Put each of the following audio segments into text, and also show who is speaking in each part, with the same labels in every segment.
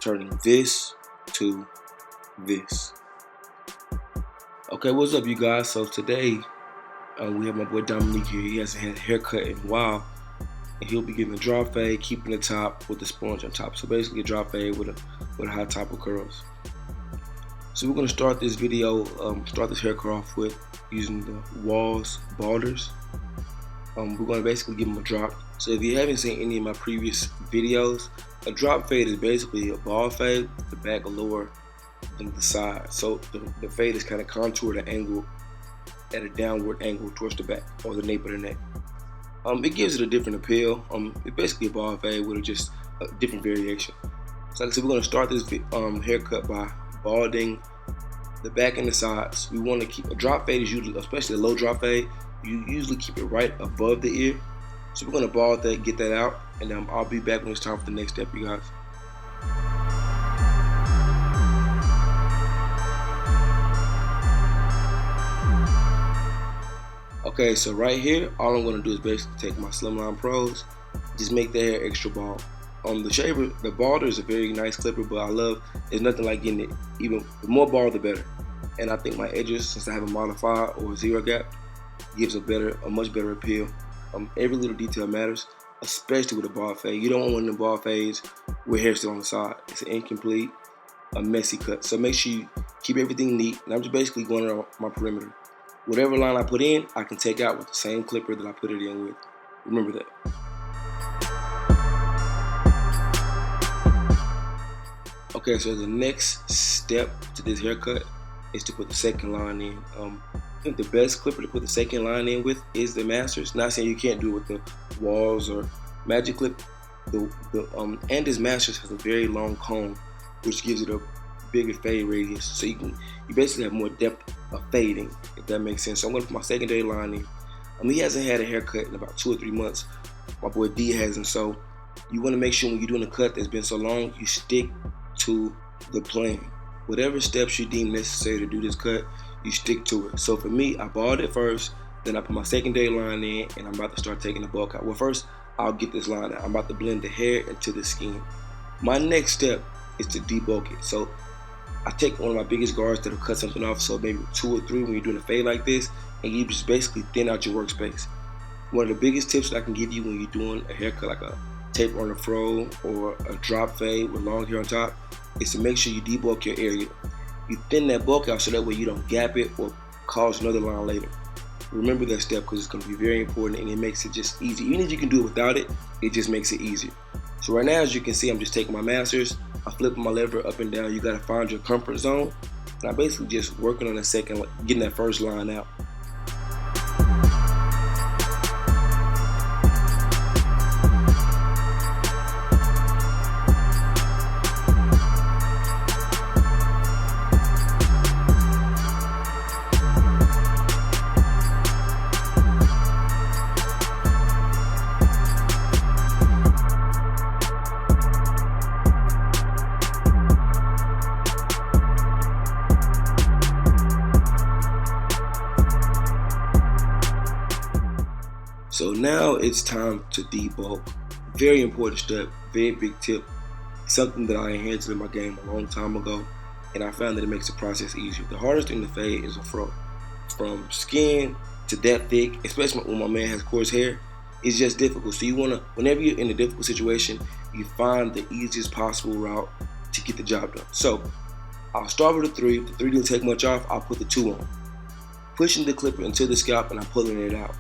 Speaker 1: turning this to this. Okay, what's up, you guys? So today we have my boy Dominique here. He hasn't had a haircut in a while, and he'll be getting a drop fade, keeping the top with the sponge on top. So basically, a drop fade with a high top of curls. So we're gonna start this video, start this haircut off with using the Walls balders. We're gonna basically give him a drop. So if you haven't seen any of my previous videos, a drop fade is basically a bald fade with the back lower than the side. So the fade is kind of contoured and angled at a downward angle towards the back or the nape of the neck. It gives it a different appeal. It's basically a bald fade with just a different variation. So like I said, we're gonna start this haircut by balding the back and the sides. We want to keep a drop fade is usually, especially a low drop fade, you usually keep it right above the ear. So we're gonna bald that, get that out, and I'll be back when it's time for the next step, you guys. Okay, so right here, all I'm gonna do is basically take my Slimline Pros, just make the hair extra bald. The shaver, the balder is a very nice clipper, but there's nothing like getting it even the more bald the better. And I think my edges, since I have a modified or a zero gap, gives a much better appeal. Every little detail matters, especially with a bald fade. You don't want one of the bald fades with hair still on the side. It's an incomplete, a messy cut. So make sure you keep everything neat. And I'm just basically going around my perimeter. Whatever line I put in, I can take out with the same clipper that I put it in with. Remember that. Okay, so the next step to this haircut is to put the second line in. I think the best clipper to put the second line in with is the Masters. Not saying you can't do it with the Walls or Magic Clip. And this Masters has a very long comb, which gives it a bigger fade radius. So you basically have more depth of fading, if that makes sense. So I'm gonna put my secondary line in. He hasn't had a haircut in about 2 or 3 months. My boy D hasn't. So you want to make sure when you're doing a cut that's been so long, you stick to the plan. Whatever steps you deem necessary to do this cut, you stick to it. So for me, I bald it first, then I put my secondary line in, and I'm about to start taking the bulk out. Well, first, I'll get this line out. I'm about to blend the hair into the skin. My next step is to debulk it. So I take one of my biggest guards that'll cut something off, so maybe 2 or 3 when you're doing a fade like this, and you just basically thin out your workspace. One of the biggest tips that I can give you when you're doing a haircut like a taper on the fro or a drop fade with long hair on top is to make sure you debulk your area. You thin that bulk out so that way you don't gap it or cause another line later. Remember that step because it's going to be very important, and it makes it just easy. Even if you can do it without it, it just makes it easier. So right now, as you can see, I'm just taking my Masters, I'm flipping my lever up and down. You got to find your comfort zone. And I'm basically just working on getting that first line out. So now it's time to debulk. Very important step, very big tip. Something that I inherited in my game a long time ago, and I found that it makes the process easier. The hardest thing to fade is a fro. From skin to that thick, especially when my man has coarse hair, it's just difficult. So you wanna, whenever you're in a difficult situation, you find the easiest possible route to get the job done. So I'll start with a 3. If the 3 didn't take much off, I'll put the 2 on. Pushing the clipper into the scalp and I'm pulling it out.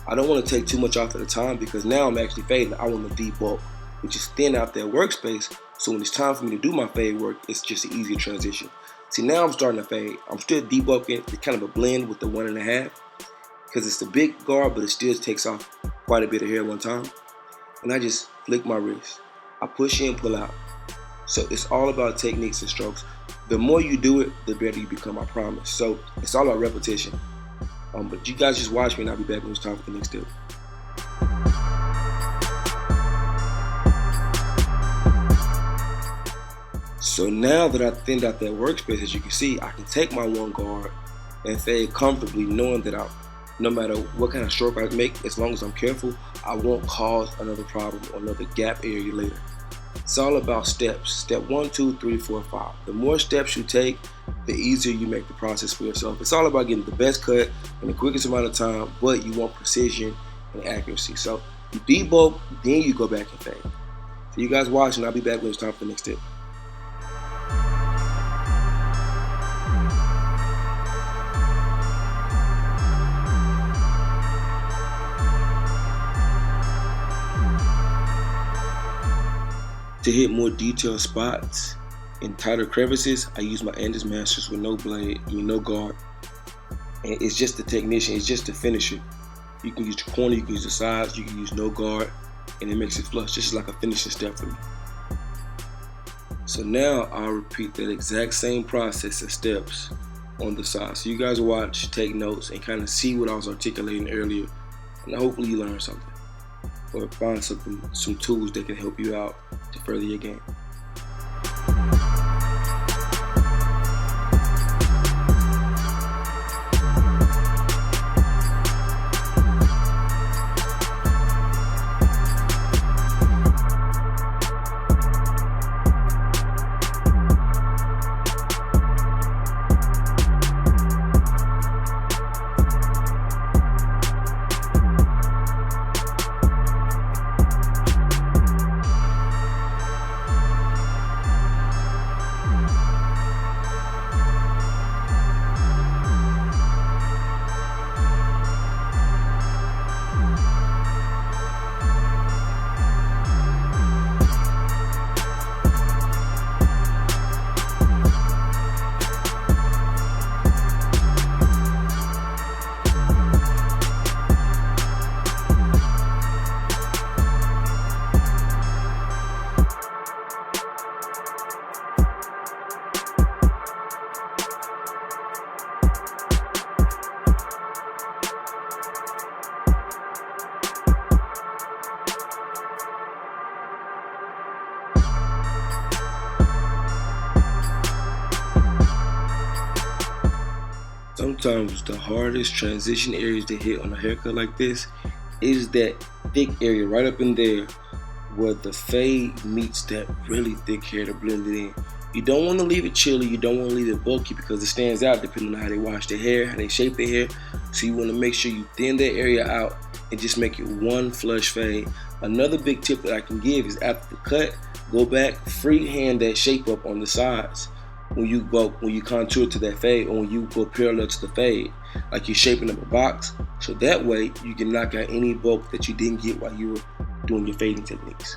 Speaker 1: I don't want to take too much off at a time because now I'm actually fading. I want to debulk, which is thin out that workspace. So when it's time for me to do my fade work, it's just an easier transition. See, now I'm starting to fade. I'm still debulking. It's kind of a blend with the 1.5 because it's the big guard, but it still takes off quite a bit of hair one time. And I just flick my wrist. I push in, pull out. So it's all about techniques and strokes. The more you do it, the better you become, I promise. So it's all about repetition. But you guys just watch me and I'll be back when it's time for the next step. So now that I thinned out that workspace, as you can see, I can take my 1 guard and fade comfortably, knowing that no matter what kind of stroke I make, as long as I'm careful, I won't cause another problem or another gap area later. It's all about steps. Step 1, 2, 3, 4, 5. The more steps you take, the easier you make the process for yourself. It's all about getting the best cut in the quickest amount of time, but you want precision and accuracy. So you debulk, then you go back and fade. So you guys watching, I'll be back when it's time for the next tip. To hit more detailed spots in tighter crevices, I use my Andes Masters with no blade, no guard. And it's just the technician, it's just the finisher. You can use the corner, you can use the sides, you can use no guard, and it makes it flush, just like a finishing step for me. So now I'll repeat that exact same process and steps on the side. So you guys watch, take notes, and kind of see what I was articulating earlier, and hopefully you learn something, or find some tools that can help you out to further your game. Sometimes the hardest transition areas to hit on a haircut like this is that thick area right up in there where the fade meets that really thick hair to blend it in. You don't want to leave it chilly, you don't want to leave it bulky because it stands out depending on how they wash their hair, how they shape their hair. So you want to make sure you thin that area out and just make it one flush fade. Another big tip that I can give is after the cut, go back, freehand that shape up on the sides. When you contour to that fade, or when you go parallel to the fade, like you're shaping up a box, so that way you can knock out any bulk that you didn't get while you were doing your fading techniques.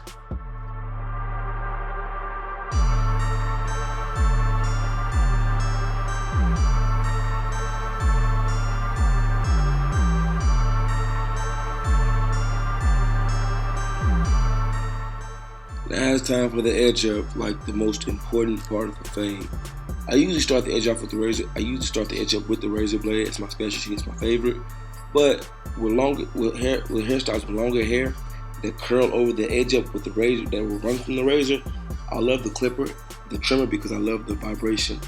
Speaker 1: Now it's time for the edge up, like the most important part of the fade. I usually start the edge off with the razor. I usually start the edge up with the razor blade. It's my specialty. It's my favorite. But with hairstyles with longer hair that curl over the edge up with the razor, that will run from the razor, I love the clipper, the trimmer, because I love the vibration.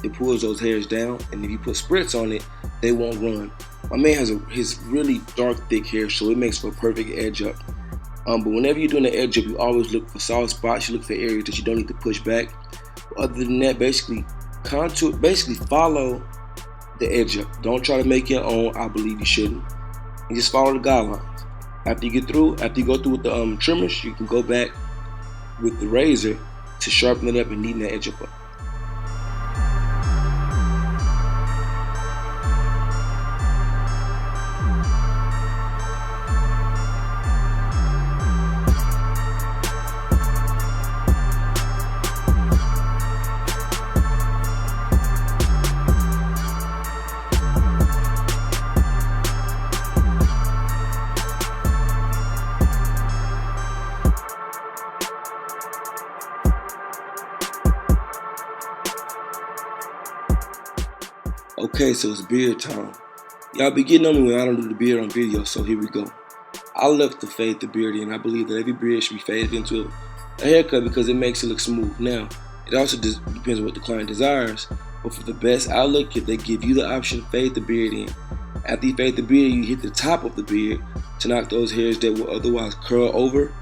Speaker 1: It pulls those hairs down, and if you put spritz on it, they won't run. My man has his really dark, thick hair, so it makes for a perfect edge up. But whenever you're doing the edge up, you always look for soft spots. You look for areas that you don't need to push back. Other than that, basically follow the edge up. Don't try to make your own. I believe you shouldn't. And just follow the guidelines. After you go through with the trimmers, you can go back with the razor to sharpen it up and neaten that edge up. Okay, so it's beard time. Y'all be getting on me when I don't do the beard on video, so here we go. I love to fade the beard in. I believe that every beard should be faded into a haircut because it makes it look smooth. Now, it also depends on what the client desires, but for the best outlook, if they give you the option, fade the beard in. After you fade the beard, you hit the top of the beard to knock those hairs that will otherwise curl over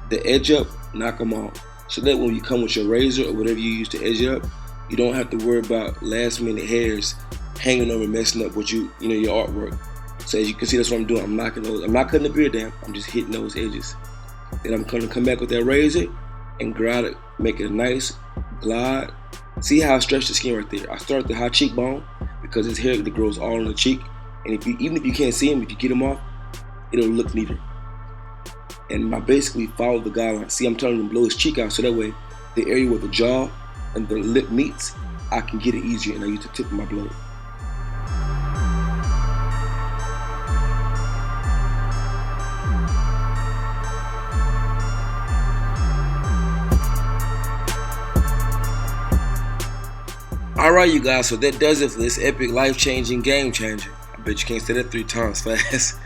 Speaker 1: the edge up, knock them off. so that when you come with your razor or whatever you use to edge it up, you don't have to worry about last minute hairs hanging over, messing up what your artwork. So as you can see, that's what I'm doing. I'm knocking those. I'm not cutting the beard down. I'm just hitting those edges. Then I'm gonna come back with that razor and glide it, make it a nice glide. See how I stretch the skin right there? I start at the high cheekbone because this hair that grows all on the cheek. And even if you can't see them, if you get them off, it'll look neater. And I basically follow the guideline. See, I'm telling him to blow his cheek out so that way the area where the jaw and the lip meets, I can get it easier, and I use the tip of my blade. Alright, you guys, so that does it for this epic, life-changing game changer. I bet you can't say that 3 times fast.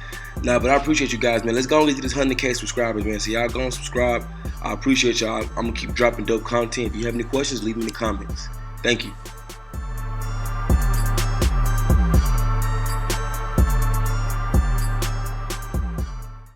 Speaker 1: Nah, but I appreciate you guys, man. Let's go and get to this 100K subscribers, man. So y'all go and subscribe. I appreciate y'all. I'm going to keep dropping dope content. If you have any questions, leave me in the comments. Thank you.